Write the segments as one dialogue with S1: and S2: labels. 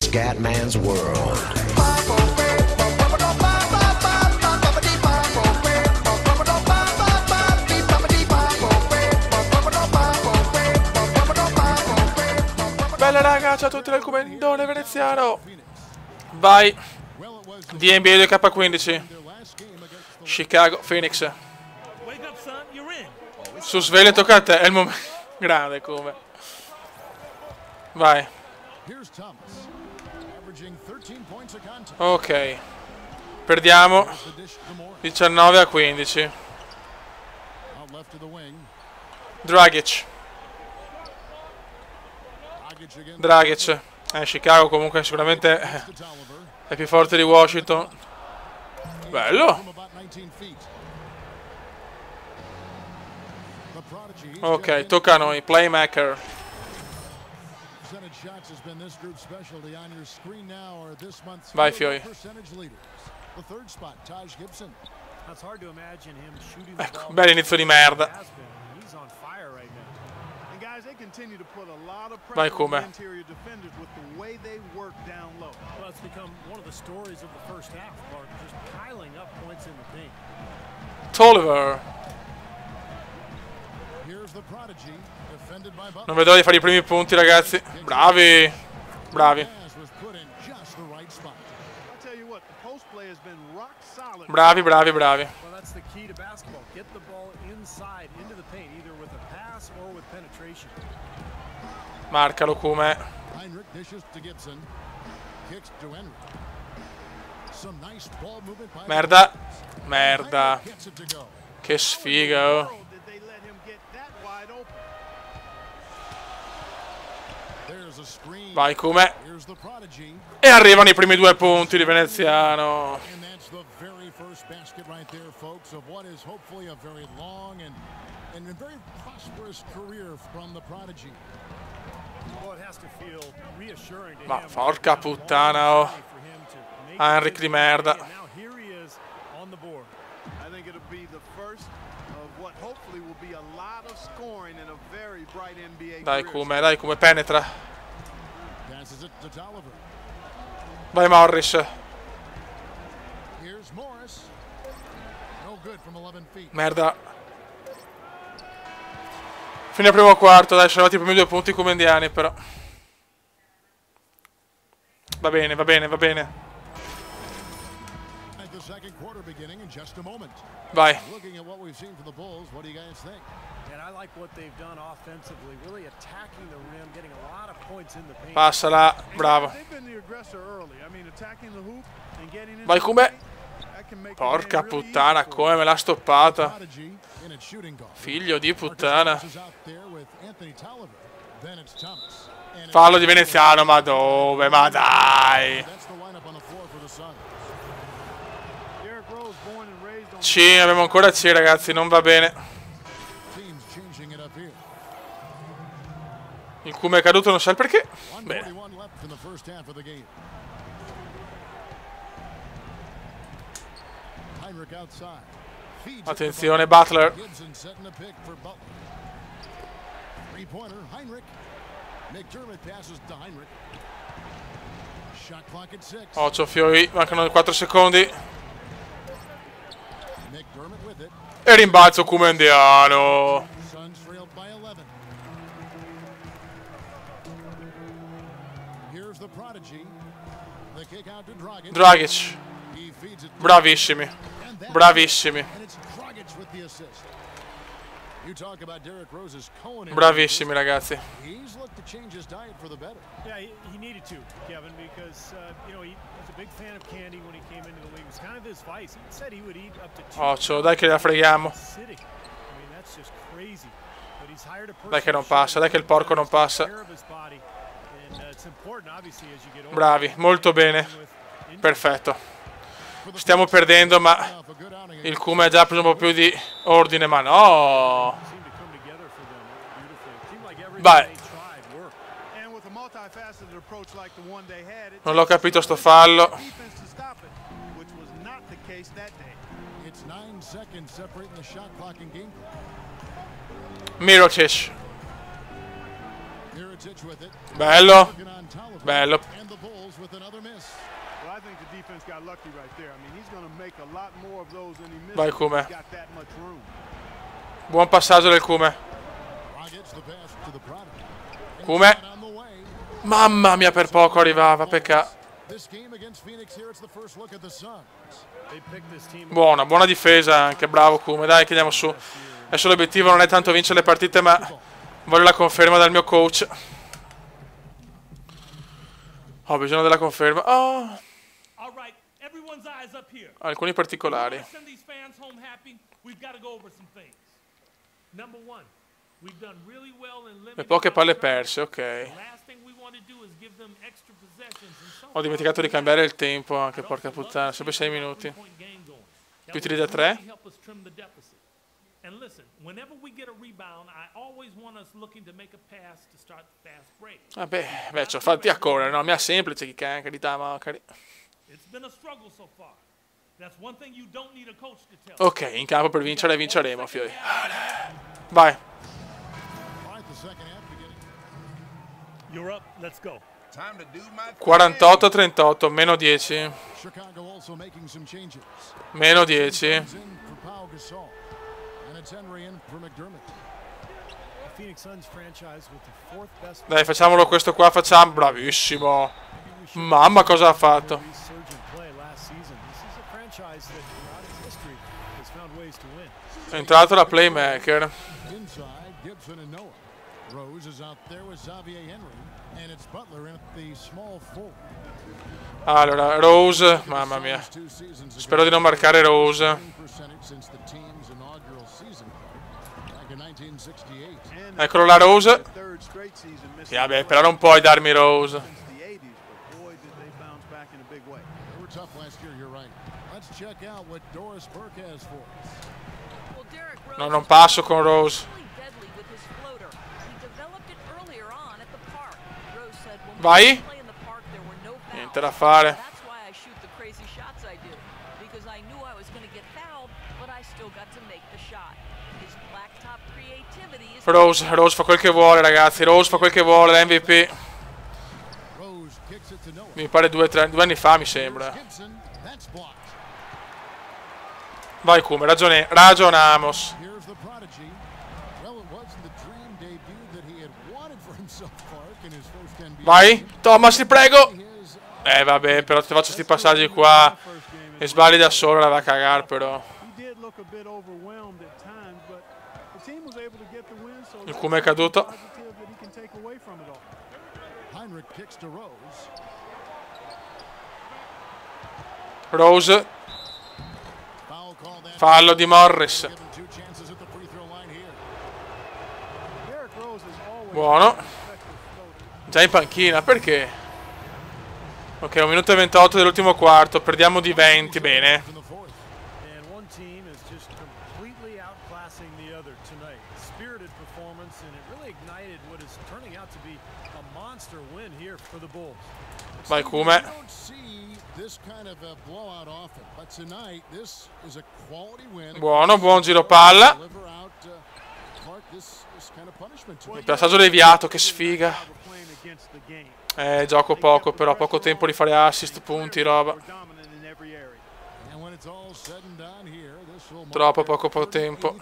S1: Scatman's World.
S2: Bella raga, ciao a tutti dal Comendone Veneziano. Vai di NBA 2K15 Chicago Phoenix. Su sveglia, tocca a te, è il momento. Grande come. Vai. Ok. Perdiamo 19-15. Dragic. Chicago comunque sicuramente è più forte di Washington. Bello. Ok, tocca a noi, playmaker. Vai Fioi. Ecco, bel inizio di merda. Vai come. Tolliver. Non vedo di fare i primi punti, ragazzi. Bravi. Bravi. Bravi, bravi, bravi. Marcalo come. Merda. Merda. Che sfiga, oh. Vai come. E arrivano i primi 2 punti di Veneziano. Ma porca puttana, oh. Henrik di merda. Dai come penetra. Vai Morris. Merda. Fino al primo quarto, dai, sono arrivati i primi 2 punti comendiani però. Va bene, va bene, va bene. Vai. Passala, bravo. Vai come. Porca puttana, come me l'ha stoppata. Figlio di puttana. Fallo di Veneziano, ma dove? Ma dai. C, abbiamo ancora C, ragazzi, non va bene. Il Kume è caduto, non sa il perché. Bene. Attenzione, Butler. Occhio Fioi, mancano 4 secondi. E rimbalzo Kumendiano. Dragic. Bravissimi. Bravissimi. Bravissimi ragazzi. Occhio, dai che la freghiamo. Dai che non passa, dai che il porco non passa. Bravi, molto bene. Perfetto. Stiamo perdendo, ma il Kume ha già preso un po' più di ordine, ma no. Vai. Non l'ho capito sto fallo. Mirotic. Bello. Bello. Vai Kume. Buon passaggio del Kume. Kume. Mamma mia, per poco arrivava, peccato. Buona difesa anche, bravo Kume, dai che andiamo su. Adesso l'obiettivo non è tanto vincere le partite, ma voglio la conferma dal mio coach. Ho bisogno della conferma. Oh. Alcuni particolari. E poche palle perse, ok. Ho dimenticato di cambiare il tempo anche, porca puttana, sempre 6 minuti. Più tiri da 3. Vabbè, ci ho fatti a correre, no? Mi ha semplice chi cacca di Tamakari. Ok, in campo per vincere vinceremo, fiori. Vai. 48-38, meno 10. Meno 10. Dai, facciamolo questo qua, facciamo. Bravissimo. Mamma, cosa ha fatto? È entrato la playmaker. Allora, Rose, mamma mia. Spero di non marcare Rose. Eccolo la Rose. Sì, vabbè, però non puoi darmi Rose. No, non passo con Rose. Vai. Niente da fare. Rose fa quel che vuole, ragazzi. Rose fa quel che vuole, la MVP. Mi pare 2 anni fa, mi sembra. Vai Kume, ragionamos. Vai, Thomas, ti prego. Vabbè, però ti faccio sti passaggi qua e sbagli da solo, la va a cagare però. Il Kume è caduto. Rose. Fallo di Morris. Buono. Già in panchina, perché? Ok, 1 minuto e 28 dell'ultimo quarto. Perdiamo di 20, bene. Vai Kume. Buono, buon giro palla. Il passaggio deviato, che sfiga. Gioco poco, però poco tempo di fare assist, punti, roba. Troppo poco tempo.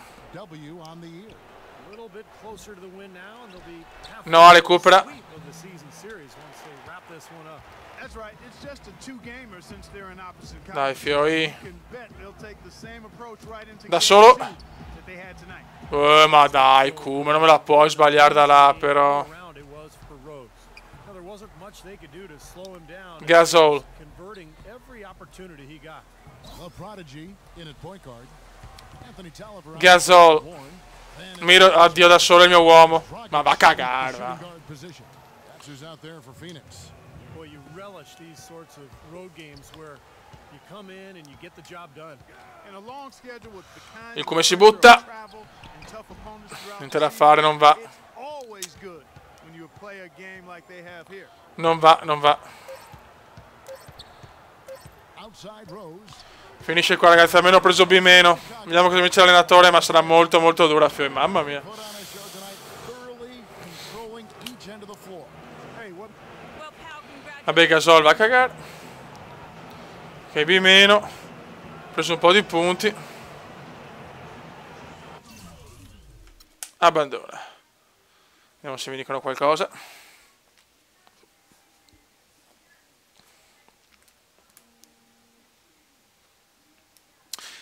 S2: No, recupera. Dai, fioi. Da solo. Ma dai, Kume, non me la puoi sbagliare da là, però. Gasol. Gasol. Miro, addio da solo il mio uomo. Ma va a cagare, va. Il Kume si butta. Niente da fare, non va. Non va. Finisce qua, ragazzi, almeno ho preso B-. Vediamo cosa dice l'allenatore, ma sarà molto dura, fiori. Mamma mia. Vabbè, Gasol va a cagare. KB meno. Preso un po' di punti. Abbandona. Vediamo se mi dicono qualcosa.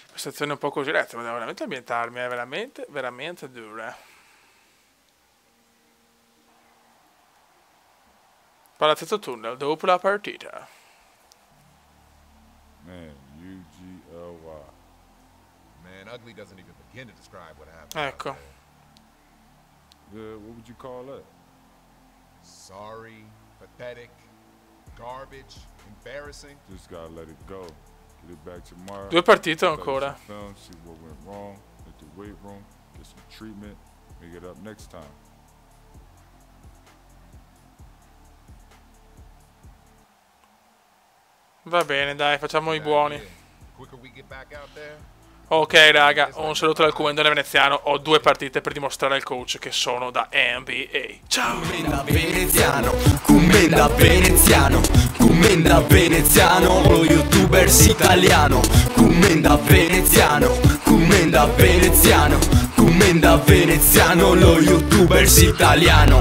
S2: Prestazione un po' così retta, ma devo veramente ambientarmi, è veramente, veramente dura. Palazzetto tunnel, dopo la partita.
S1: Man, UGLY.
S3: Man, ugly doesn't even begin to describe what happened.
S2: Ecco.
S1: Yeah, what would you call that?
S3: Sorry, pathetic, garbage, embarrassing.
S1: Just gotta let it go. Get it back tomorrow.
S2: 2 partite
S1: Study
S2: ancora.
S1: some film, see what went wrong. Hit the weight room. Get some treatment. Make it up next time.
S2: Va bene, dai, facciamo i buoni.
S3: Quicker we get back out there.
S2: Ok raga, un saluto dal Comendone veneziano. Ho 2 partite per dimostrare al coach che sono da NBA. Ciao!
S4: Commenda veneziano, commenda veneziano, commenda veneziano, lo youtubers italiano. Commenda veneziano, commenda veneziano, commenda veneziano, lo youtubers italiano.